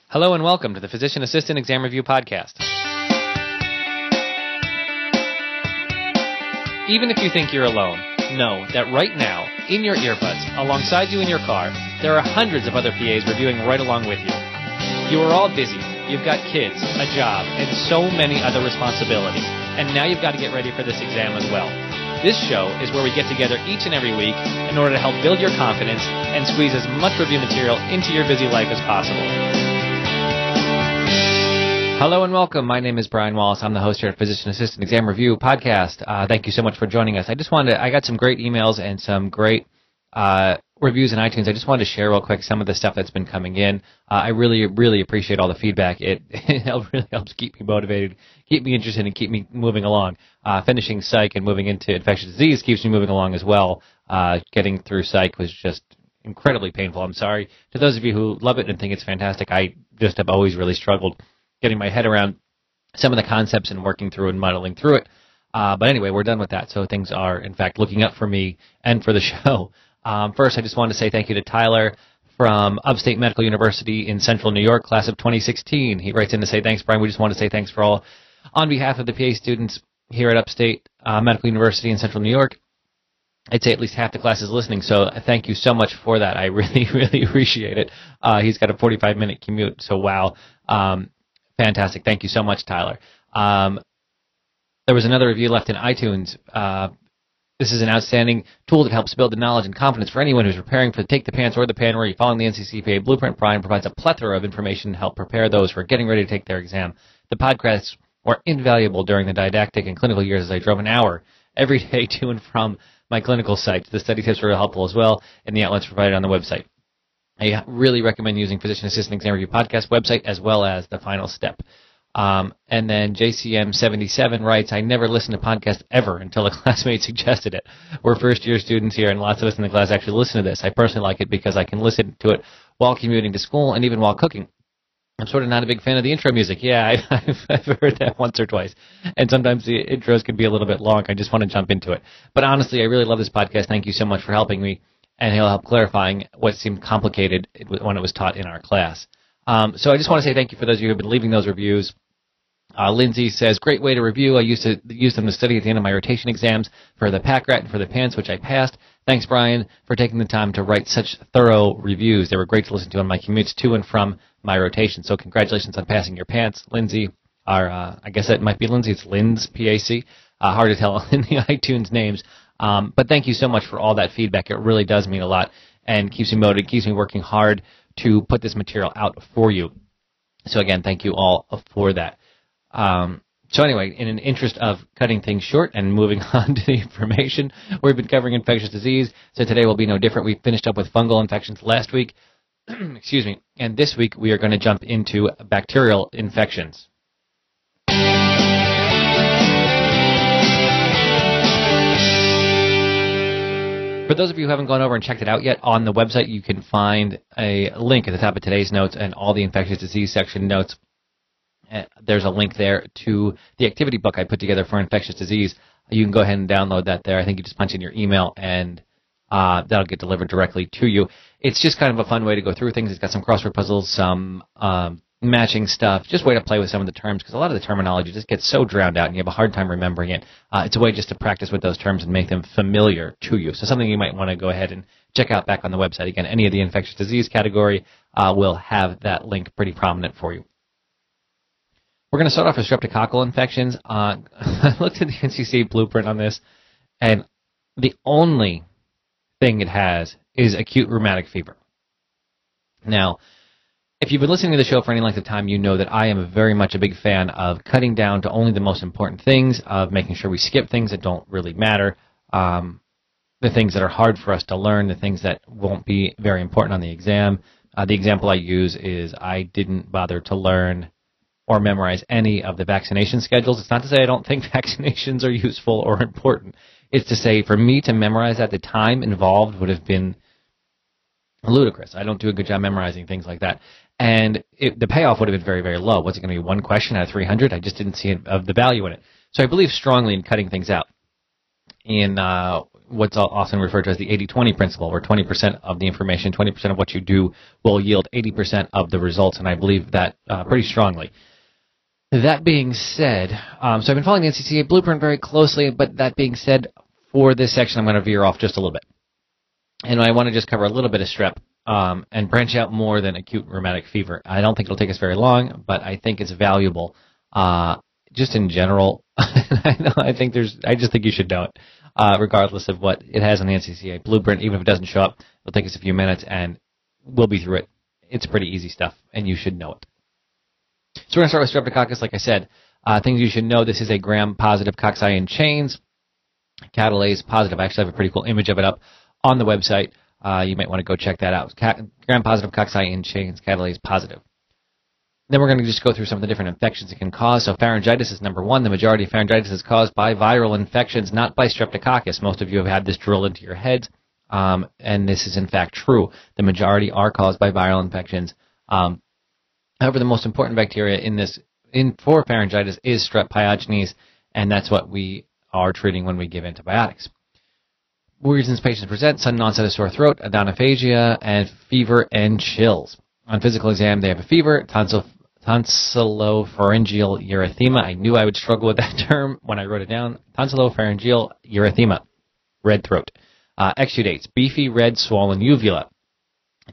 Hello and welcome to the Physician Assistant Exam Review Podcast. Even if you think you're alone, know that right now, in your earbuds, alongside you in your car, there are hundreds of other PAs reviewing right along with you. You are all busy, you've got kids, a job, and so many other responsibilities, and now you've got to get ready for this exam as well. This show is where we get together each and every week in order to help build your confidence and squeeze as much review material into your busy life as possible. Hello and welcome. My name is Brian Wallace. I'm the host here at Physician Assistant Exam Review Podcast. Thank you so much for joining us. I got some great emails and some great reviews in iTunes. I just wanted to share real quick some of the stuff that's been coming in. I really appreciate all the feedback. It really helps keep me motivated, keep me interested, and keep me moving along. Finishing psych and moving into infectious disease keeps me moving along as well. Getting through psych was just incredibly painful. I'm sorry to those of you who love it and think it's fantastic. I just have always really struggled getting my head around some of the concepts and working through and muddling through it. But anyway, we're done with that. So things are, in fact, looking up for me and for the show. First, I just want to say thank you to Tyler from Upstate Medical University in Central New York, class of 2016. He writes in to say, thanks, Brian. We just want to say thanks for all, on behalf of the PA students here at Upstate Medical University in Central New York. I'd say at least half the class is listening, so thank you so much for that. I really appreciate it. He's got a 45-minute commute, so wow. Fantastic. Thank you so much, Tyler. There was another review left in iTunes. This is an outstanding tool that helps build the knowledge and confidence for anyone who's preparing for the Take the PANCE or the PAN, where you're following the NCCPA blueprint. Brian provides a plethora of information to help prepare those who are getting ready to take their exam. The podcasts were invaluable during the didactic and clinical years as I drove an hour every day to and from my clinical sites. The study tips were helpful as well, and the outlets provided on the website. I really recommend using Physician Assistant Exam Review Podcast website as well as the final step. And then JCM77 writes, I never listened to podcasts ever until a classmate suggested it. We're first-year students here, and lots of us in the class actually listen to this. I personally like it because I can listen to it while commuting to school and even while cooking. I'm sort of not a big fan of the intro music. Yeah, I've heard that once or twice. And sometimes the intros can be a little bit long. I just want to jump into it. But honestly, I really love this podcast. Thank you so much for helping me. And he'll help clarifying what seemed complicated when it was taught in our class. So I just want to say thank you for those of you who have been leaving those reviews. Lindsay says, great way to review. I used to use them to study at the end of my rotation exams for the PACRAT and for the PANCE, which I passed. Thanks, Brian, for taking the time to write such thorough reviews. They were great to listen to on my commutes to and from my rotation. So congratulations on passing your PANCE, Lindsay. I guess it might be Lindsay. It's Lynn's PA-C. Hard to tell in the iTunes names. But thank you so much for all that feedback. It really does mean a lot and keeps me motivated, keeps me working hard to put this material out for you. So again, thank you all for that. So anyway, in an interest of cutting things short and moving on to the information, we've been covering infectious disease, so today will be no different. We finished up with fungal infections last week, excuse me, and this week we are going to jump into bacterial infections. For those of you who haven't gone over and checked it out yet, on the website you can find a link at the top of today's notes and all the infectious disease section notes. There's a link there to the activity book I put together for infectious disease. You can go ahead and download that there. I think you just punch in your email and that'll get delivered directly to you. It's just kind of a fun way to go through things. It's got some crossword puzzles, some matching stuff, just a way to play with some of the terms, because a lot of the terminology just gets so drowned out and you have a hard time remembering it. It's a way just to practice with those terms and make them familiar to you. So something you might want to go ahead and check out back on the website. Again, any of the infectious disease category will have that link pretty prominent for you. We're going to start off with streptococcal infections. I looked at the NCCA blueprint on this, and the only thing it has is acute rheumatic fever. Now, if you've been listening to the show for any length of time, you know that I am very much a big fan of cutting down to only the most important things, of making sure we skip things that don't really matter, the things that are hard for us to learn, the things that won't be very important on the exam. The example I use is I didn't bother to learn or memorize any of the vaccination schedules. It's not to say I don't think vaccinations are useful or important. It's to say for me to memorize that, the time involved would have been ludicrous. I don't do a good job memorizing things like that. And the payoff would have been very, very low. Was it going to be one question out of 300? I just didn't see the value in it. So I believe strongly in cutting things out. In what's often referred to as the 80-20 principle, where 20% of the information, 20% of what you do will yield 80% of the results, and I believe that pretty strongly. That being said, so I've been following the NCCA blueprint very closely, but that being said, for this section, I'm going to veer off just a little bit. And I want to just cover a little bit of strep and branch out more than acute rheumatic fever. I don't think it'll take us very long, but I think it's valuable just in general. I just think you should know it, regardless of what it has on the NCCA blueprint. Even if it doesn't show up, it'll take us a few minutes, and we'll be through it. It's pretty easy stuff, and you should know it. So we're going to start with streptococcus. Like I said, things you should know. This is a gram-positive cocci in chains, catalase positive. I actually have a pretty cool image of it up on the website. You might want to go check that out. Gram-positive cocci in chains, catalase positive. Then we're going to just go through some of the different infections it can cause. So pharyngitis is number one. The majority of pharyngitis is caused by viral infections, not by streptococcus. Most of you have had this drilled into your heads, and this is in fact true. The majority are caused by viral infections. However, the most important bacteria for pharyngitis is Strep pyogenes, and that's what we are treating when we give antibiotics. Reasons patients present: sudden onset of sore throat, odonophagia, and fever and chills. On physical exam, they have a fever, tonsillopharyngeal erythema. I knew I would struggle with that term when I wrote it down. Tonsillopharyngeal erythema, red throat. Exudates: beefy, red, swollen uvula.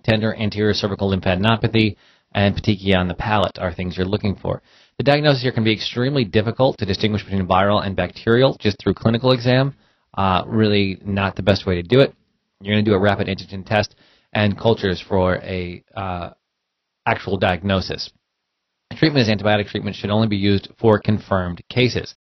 Tender anterior cervical lymphadenopathy and petechia on the palate are things you're looking for. The diagnosis here can be extremely difficult to distinguish between viral and bacterial just through clinical exam. Really not the best way to do it. You're going to do a rapid antigen test and cultures for a actual diagnosis. Treatment as antibiotic treatment should only be used for confirmed cases.